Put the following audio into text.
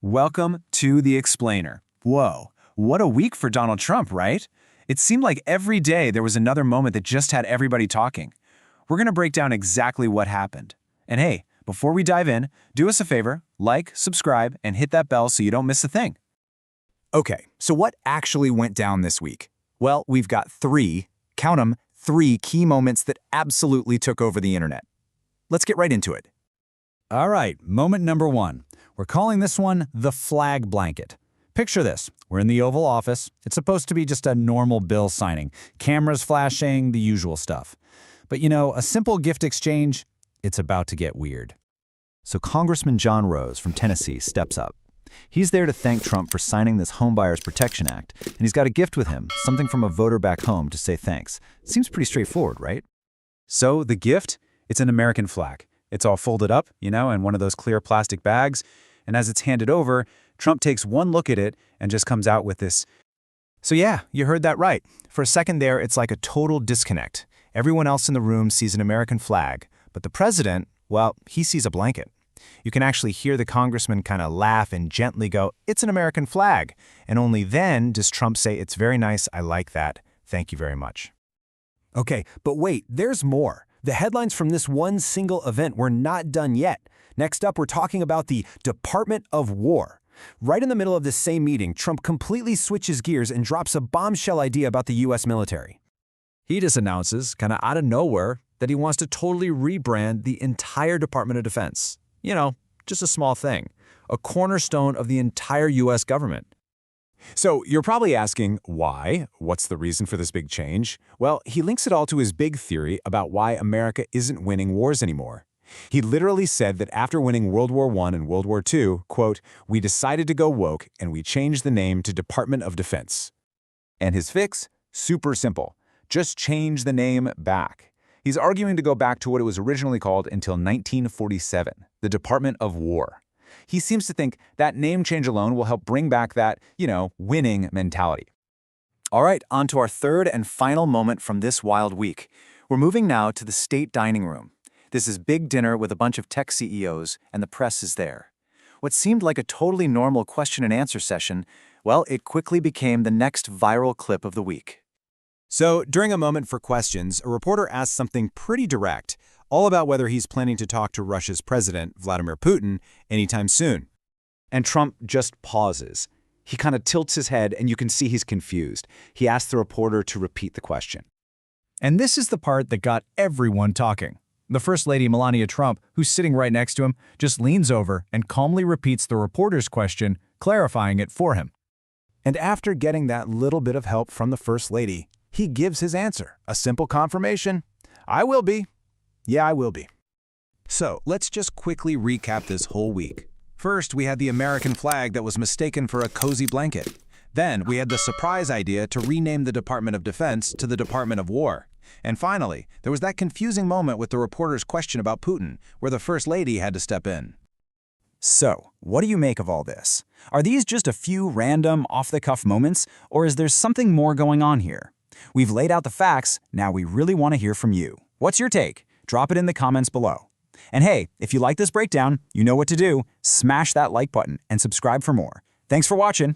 Welcome to The Explainer. Whoa, what a week for Donald Trump, right? It seemed like every day there was another moment that just had everybody talking. We're going to break down exactly what happened. And hey, before we dive in, do us a favor, like, subscribe, and hit that bell so you don't miss a thing. Okay, so what actually went down this week? Well, we've got count 'em, three key moments that absolutely took over the internet. Let's get right into it. All right, moment number one. We're calling this one the flag blanket. Picture this. We're in the Oval Office. It's supposed to be just a normal bill signing. Cameras flashing, the usual stuff. But you know, a simple gift exchange, it's about to get weird. So Congressman John Rose from Tennessee steps up. He's there to thank Trump for signing this Homebuyers Protection Act, and he's got a gift with him, something from a voter back home to say thanks. Seems pretty straightforward, right? So the gift, it's an American flag. It's all folded up, in one of those clear plastic bags, and as it's handed over, Trump takes one look at it and just comes out with this. So yeah, you heard that right. For a second there, it's like a total disconnect. Everyone else in the room sees an American flag, but the president, well, he sees a blanket. You can actually hear the congressman kind of laugh and gently go, "It's an American flag." And only then does Trump say, "It's very nice, I like that. Thank you very much." Okay, but wait, there's more. The headlines from this one single event were not done yet. Next up, we're talking about the Department of War. Right in the middle of this same meeting, Trump completely switches gears and drops a bombshell idea about the U.S. military. He just announces, kind of out of nowhere, that he wants to totally rebrand the entire Department of Defense. Just a small thing. A cornerstone of the entire U.S. government. So you're probably asking, why? What's the reason for this big change? Well, he links it all to his big theory about why America isn't winning wars anymore. He literally said that after winning World War I and World War II, quote, "We decided to go woke and we changed the name to Department of Defense." And his fix? Super simple. Just change the name back. He's arguing to go back to what it was originally called until 1947, the Department of War. He seems to think that name change alone will help bring back that, winning mentality. All right, on to our third and final moment from this wild week. We're moving now to the state dining room. This is big dinner with a bunch of tech CEOs, and the press is there. What seemed like a totally normal question and answer session, well, it quickly became the next viral clip of the week. So during a moment for questions, a reporter asked something pretty direct, all about whether he's planning to talk to Russia's president, Vladimir Putin, anytime soon. And Trump just pauses. He kind of tilts his head, and you can see he's confused. He asks the reporter to repeat the question. And this is the part that got everyone talking. The First Lady Melania Trump, who's sitting right next to him, just leans over and calmly repeats the reporter's question, clarifying it for him. And after getting that little bit of help from the First Lady, he gives his answer, a simple confirmation. "I will be. Yeah, I will be." So let's just quickly recap this whole week. First, we had the American flag that was mistaken for a cozy blanket. Then we had the surprise idea to rename the Department of Defense to the Department of War. And finally, there was that confusing moment with the reporter's question about Putin, where the First Lady had to step in. So, what do you make of all this? Are these just a few random, off-the-cuff moments, or is there something more going on here? We've laid out the facts, now we really want to hear from you. What's your take? Drop it in the comments below. And hey, if you like this breakdown, you know what to do. Smash that like button and subscribe for more. Thanks for watching.